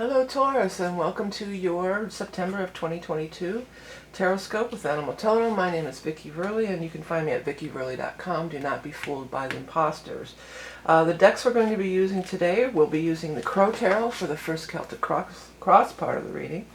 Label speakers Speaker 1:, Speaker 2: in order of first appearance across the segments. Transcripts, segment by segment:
Speaker 1: Hello Taurus, and welcome to your September of 2022 Taroscope with Animal Totem. My name is Vickieverlie, and you can find me at vickieverlie.com. Do not be fooled by the imposters. The decks we're going to be using today, we'll be using the Crow Tarot for the first Celtic Cross part of the reading.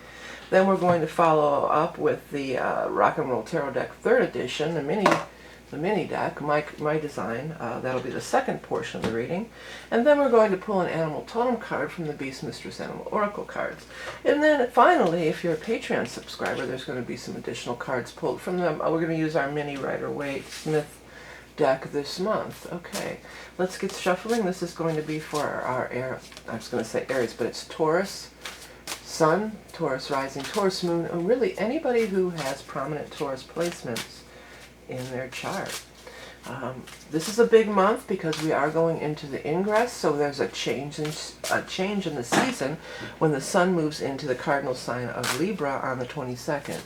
Speaker 1: Then we're going to follow up with the Rock and Roll Tarot deck 3rd edition, the mini deck, my design. That'll be the second portion of the reading. And then we're going to pull an Animal Totem card from the Beast Mistress Animal Oracle cards. And then finally, if you're a Patreon subscriber, there's going to be some additional cards pulled from them. We're going to use our mini Rider-Waite Smith deck this month. Okay, let's get shuffling. This is going to be for our I was going to say Aries, but it's Taurus Sun, Taurus Rising, Taurus Moon, and really anybody who has prominent Taurus placements in their chart. This is a big month because we are going into the Ingress, so there's a change in the season when the Sun moves into the cardinal sign of Libra on the 22nd.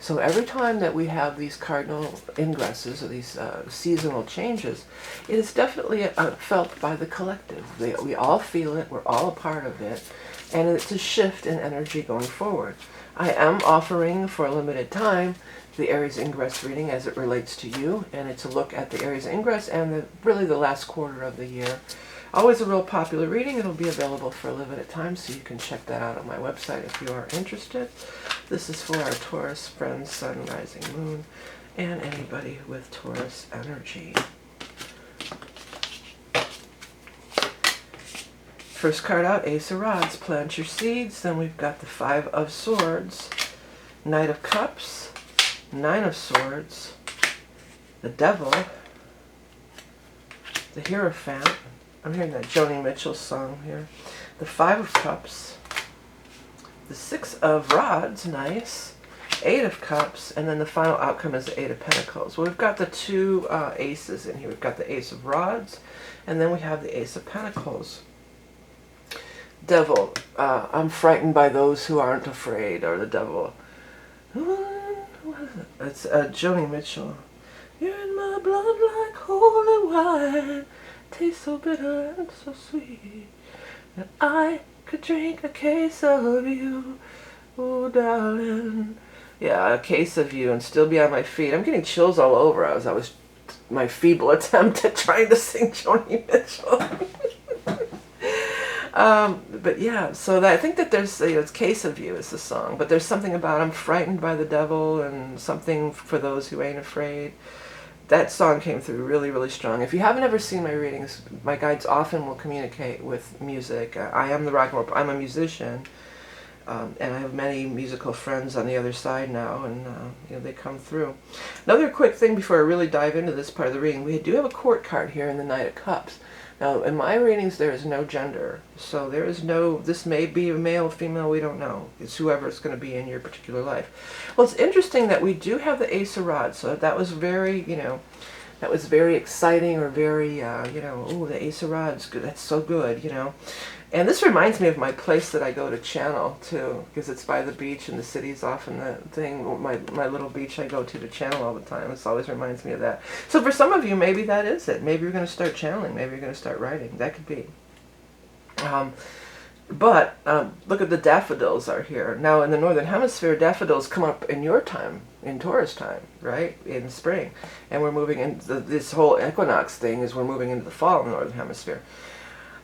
Speaker 1: So every time that we have these cardinal ingresses or these seasonal changes, it is definitely felt by the collective. We all feel it, we're all a part of it, and it's a shift in energy going forward. I am offering for a limited time the Aries Ingress reading as it relates to you, and it's a look at the Aries Ingress and really the last quarter of the year. Always a real popular reading. It'll be available for a limited time, so you can check that out on my website if you are interested. This is for our Taurus friends, Sun, Rising, Moon, and anybody with Taurus energy. First card out, Ace of Rods, plant your seeds. Then we've got the 5 of Swords, Knight of Cups, 9 of Swords, the Devil, the Hierophant. I'm hearing that Joni Mitchell song here. The 5 of Cups, the 6 of Rods, nice, 8 of Cups, and then the final outcome is the 8 of Pentacles. Well, we've got the 2 aces in here. We've got the Ace of Rods, and then we have the Ace of Pentacles. Devil, I'm frightened by those who aren't afraid, or the Devil. What is it? It's Joni Mitchell. You're in my blood like holy wine, tastes so bitter and so sweet, that I could drink a case of you, oh darling. Yeah, a case of you and still be on my feet. I'm getting chills all over. I was my feeble attempt at trying to sing Joni Mitchell. But yeah, so I think that there's, it's Case of You is the song, but there's something about I'm frightened by the devil and something for those who ain't afraid. That song came through really, really strong. If you haven't ever seen my readings, my guides often will communicate with music. I am the rock and roll, I'm a musician, and I have many musical friends on the other side now, and they come through. Another quick thing before I really dive into this part of the reading, we do have a court card here in the Knight of Cups. Now, in my readings, there is no gender. So there is no, this may be a male, female, we don't know. It's whoever it's going to be in your particular life. Well, it's interesting that we do have the Ace of Rods. So that was very, that was very exciting, or very, oh, the Ace of Rods, good, that's so good, And this reminds me of my place that I go to channel, too, because it's by the beach, and the city's often the thing, my little beach I go to channel all the time. This always reminds me of that. So for some of you, maybe that is it. Maybe you're going to start channeling. Maybe you're going to start writing. That could be. But look at the daffodils are here. Now, in the Northern Hemisphere, daffodils come up in your time, in Taurus time, right, in spring. And we're moving into this whole equinox thing is we're moving into the fall in the Northern Hemisphere.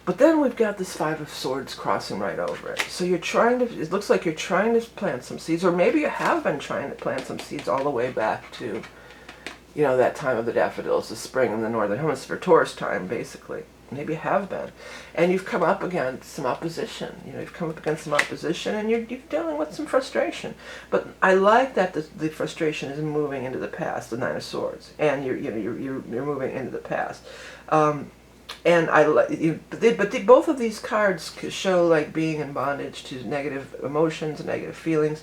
Speaker 1: But then we've got this 5 of Swords crossing right over it. So you're trying to, it looks like you're trying to plant some seeds, or maybe you have been trying to plant some seeds all the way back to, that time of the daffodils, the spring in the Northern Hemisphere, Taurus time, basically. Maybe you have been. And you've come up against some opposition. You've come up against some opposition, and you're dealing with some frustration. But I like that the frustration is moving into the past, the 9 of Swords, and you're moving into the past. And both of these cards show like being in bondage to negative emotions, negative feelings,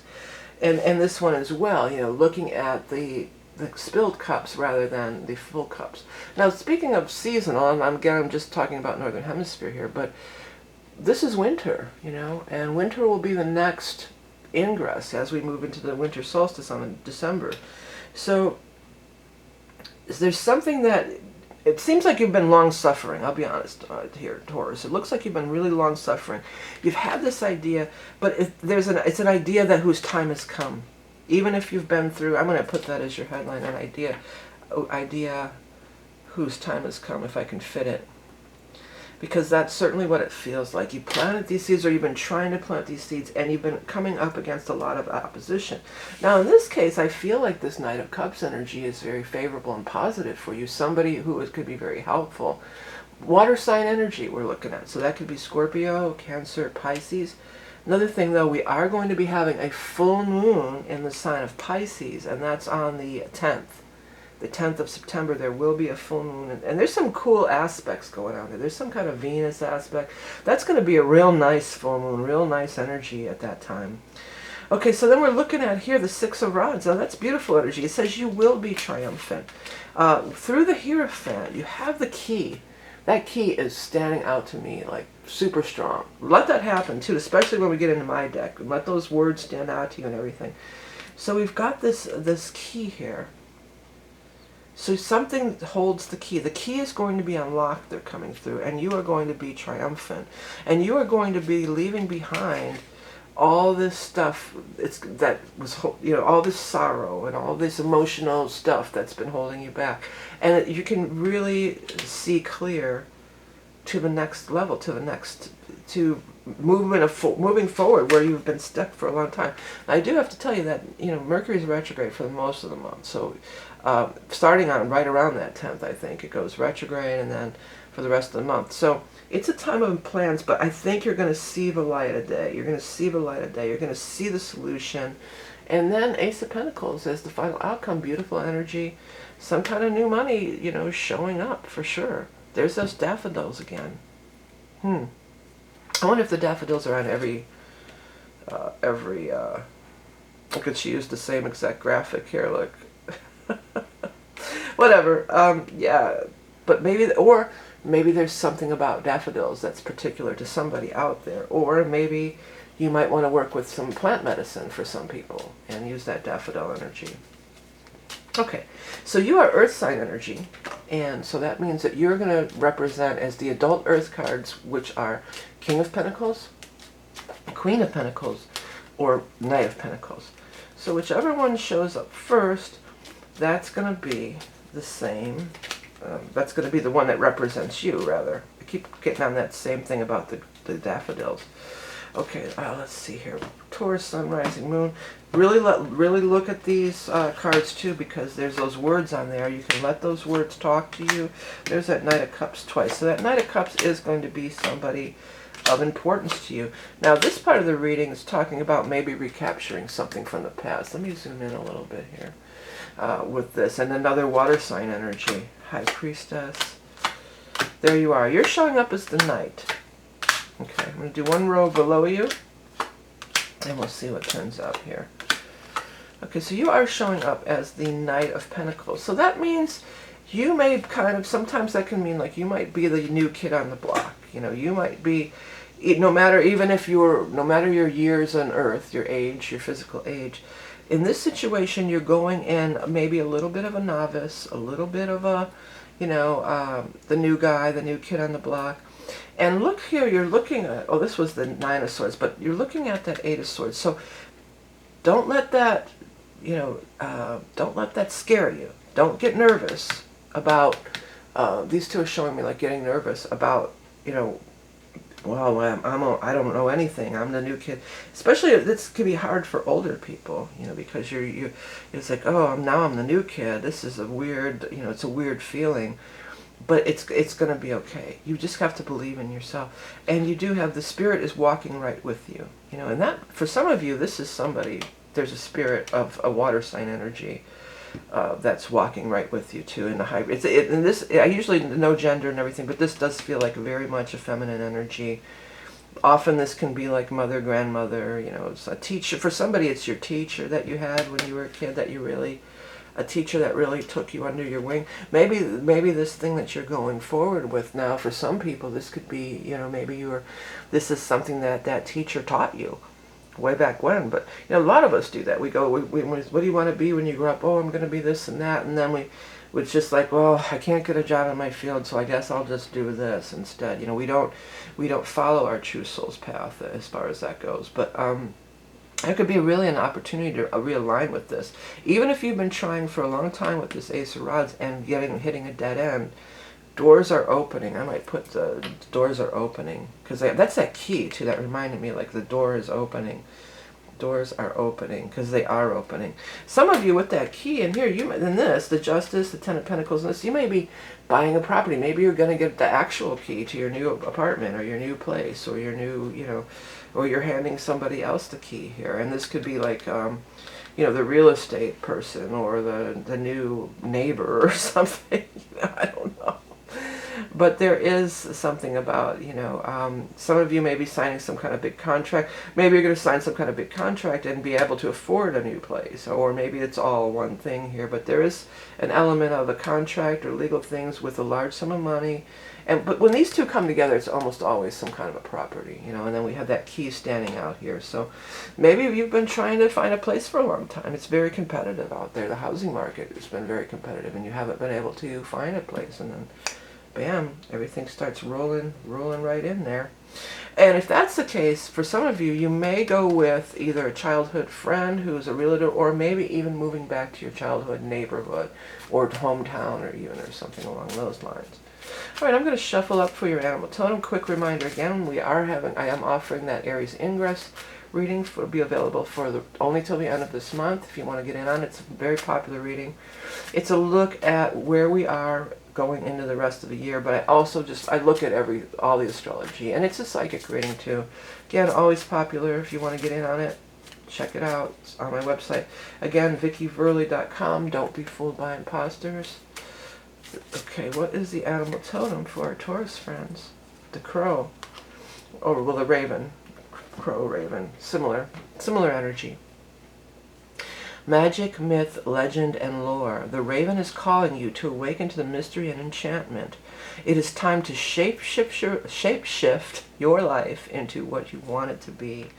Speaker 1: and this one as well. Looking at the spilled cups rather than the full cups. Now, speaking of seasonal, and I'm just talking about Northern Hemisphere here, but this is winter, and winter will be the next ingress as we move into the winter solstice on December. So there's something that it seems like you've been long-suffering. I'll be honest here, Taurus. It looks like you've been really long-suffering. You've had this idea, but it's an idea that whose time has come. Even if you've been through, I'm going to put that as your headline, an idea whose time has come, if I can fit it. Because that's certainly what it feels like. You planted these seeds, or you've been trying to plant these seeds, and you've been coming up against a lot of opposition. Now, in this case, I feel like this Knight of Cups energy is very favorable and positive for you. Somebody who could be very helpful. Water sign energy we're looking at. So that could be Scorpio, Cancer, Pisces. Another thing, though, we are going to be having a full moon in the sign of Pisces, and that's on the 10th. The 10th of September, there will be a full moon. And there's some cool aspects going on there. There's some kind of Venus aspect. That's going to be a real nice full moon, real nice energy at that time. Okay, so then we're looking at here the Six of Rods. Now, that's beautiful energy. It says you will be triumphant. Through the Hierophant, you have the key. That key is standing out to me like super strong. Let that happen, too, especially when we get into my deck. Let those words stand out to you and everything. So we've got this key here. So something holds the key. The key is going to be unlocked, they're coming through, and you are going to be triumphant. And you are going to be leaving behind all this stuff all this sorrow and all this emotional stuff that's been holding you back. And you can really see clear to the next level, to moving forward where you've been stuck for a long time. I do have to tell you that, Mercury is retrograde for most of the month. So starting on right around that 10th, I think, it goes retrograde, and then for the rest of the month. So it's a time of plans, but I think you're going to see the light of day. You're going to see the light of day. You're going to see the solution. And then Ace of Pentacles as the final outcome. Beautiful energy. Some kind of new money, showing up for sure. There's those daffodils again. I wonder if the daffodils are on every look at, she used the same exact graphic here, look. Whatever, yeah, but maybe there's something about daffodils that's particular to somebody out there, or maybe you might want to work with some plant medicine for some people and use that daffodil energy. Okay, so you are Earth sign energy, and so that means that you're going to represent as the adult Earth cards, which are King of Pentacles, Queen of Pentacles, or Knight of Pentacles. So whichever one shows up first, that's going to be the same. That's going to be the one that represents you, rather. I keep getting on that same thing about the daffodils. Okay, let's see here. Taurus, Sun, Rising, Moon. Really look at these cards, too, because there's those words on there. You can let those words talk to you. There's that Knight of Cups twice. So that Knight of Cups is going to be somebody of importance to you. Now, this part of the reading is talking about maybe recapturing something from the past. Let me zoom in a little bit here with this. And another water sign energy. High Priestess. There you are. You're showing up as the Knight. Okay, I'm going to do one row below you, and we'll see what turns up here. Okay, so you are showing up as the Knight of Pentacles. So that means you may sometimes that can mean like you might be the new kid on the block. You might be, no matter your years on Earth, your age, your physical age, in this situation you're going in maybe a little bit of a novice, a little bit of a, the new guy, the new kid on the block. And look here, you're looking at, this was the Nine of Swords, but you're looking at that Eight of Swords. So don't let that, don't let that scare you. Don't get nervous about, these two are showing me like getting nervous about, well, I don't know anything. I'm the new kid. Especially, this can be hard for older people, because it's like, now I'm the new kid. This is a weird, it's a weird feeling. But it's going to be okay. You just have to believe in yourself. And you do have, the spirit is walking right with you. And that, for some of you, this is somebody, there's a spirit of a water sign energy that's walking right with you too in the high. And this, I usually know gender and everything, but this does feel like very much a feminine energy. Often this can be like mother, grandmother, it's a teacher. For somebody, it's your teacher that you had when you were a kid a teacher that really took you under your wing. Maybe this thing that you're going forward with now, for some people, this could be, maybe this is something that teacher taught you way back when. But, a lot of us do that. We go, what do you want to be when you grow up? Oh, I'm going to be this and that. And then It's just like, well, I can't get a job in my field, so I guess I'll just do this instead. You know, we don't follow our true soul's path as far as that goes. But it could be really an opportunity to realign with this. Even if you've been trying for a long time with this Ace of Rods and hitting a dead end, doors are opening. I might put the doors are opening, because that's that key too. That reminded me, like, the door is opening. Doors are opening, because they are opening. Some of you with that key in here, in this, the Justice, the Ten of Pentacles, and this, you may be buying a property. Maybe you're going to get the actual key to your new apartment or your new place or your new, you know, or you're handing somebody else the key here. And this could be like, you know, the real estate person or the new neighbor or something. You know, I don't know. But there is something about, you know, some of you may be signing some kind of big contract. Maybe you're going to sign some kind of big contract and be able to afford a new place. Or maybe it's all one thing here. But there is an element of a contract or legal things with a large sum of money. But when these two come together, it's almost always some kind of a property, you know. And then we have that key standing out here. So maybe you've been trying to find a place for a long time. It's very competitive out there. The housing market has been very competitive. And you haven't been able to find a place. And then bam, everything starts rolling right in there. And if that's the case, for some of you, you may go with either a childhood friend who's a realtor, or maybe even moving back to your childhood neighborhood or hometown, or even or something along those lines. All right, I'm going to shuffle up for your animal totem. Quick reminder again, I am offering that Aries Ingress reading. Will be available for only till the end of this month. If you want to get in on it, it's a very popular reading. It's a look at where we are going into the rest of the year, but I also I look at all the astrology, and it's a psychic reading too. Again, always popular. If you want to get in on it, check it out. It's on my website. Again, vickieverlie.com. Don't be fooled by imposters. Okay, what is the animal totem for our Taurus friends? The crow. Oh, well, the raven. Crow, raven. Similar energy. Magic, myth, legend, and lore. The raven is calling you to awaken to the mystery and enchantment. It is time to shape-shift your life into what you want it to be.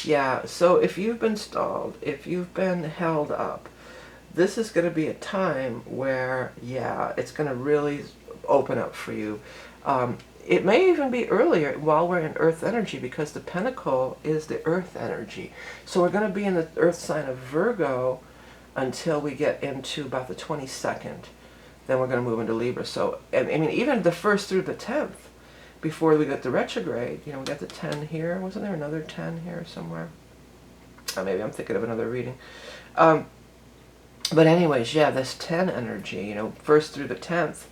Speaker 1: Yeah, so if you've been stalled, if you've been held up, this is going to be a time where, yeah, it's going to really open up for you. It may even be earlier while we're in Earth energy, because the Pentacle is the Earth energy. So we're going to be in the Earth sign of Virgo until we get into about the 22nd. Then we're going to move into Libra. So, I mean, even the 1st through the 10th, before we get the retrograde, you know, we got the 10 here. Wasn't there another 10 here somewhere? Maybe I'm thinking of another reading. But anyways, yeah, this 10 energy, you know, 1st through the 10th,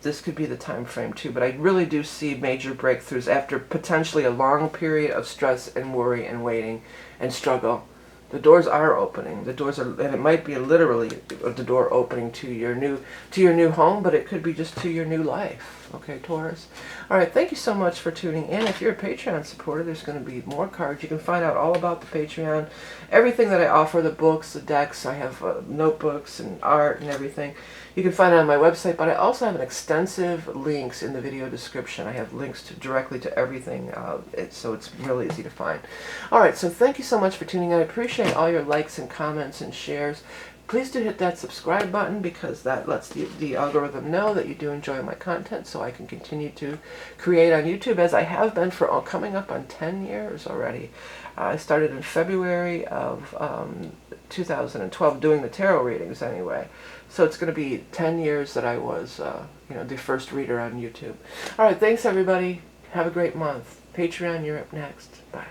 Speaker 1: this could be the time frame too. But I really do see major breakthroughs after potentially a long period of stress and worry and waiting and struggle. The doors are opening. The doors are, and it might be literally the door opening to your new home, but it could be just to your new life. Okay, Taurus. All right, thank you so much for tuning in. If you're a Patreon supporter, there's going to be more cards. You can find out all about the Patreon, everything that I offer, the books, the decks. I have notebooks and art and everything. You can find it on my website, but I also have an extensive links in the video description. I have links directly to everything, so it's really easy to find. All right, so thank you so much for tuning in. I appreciate all your likes and comments and shares. Please do hit that subscribe button, because that lets the algorithm know that you do enjoy my content, so I can continue to create on YouTube, as I have been for coming up on 10 years already. I started in February of 2012 doing the tarot readings anyway. So it's going to be 10 years that I was, you know, the first reader on YouTube. All right, thanks everybody. Have a great month. Patreon, you're up next. Bye.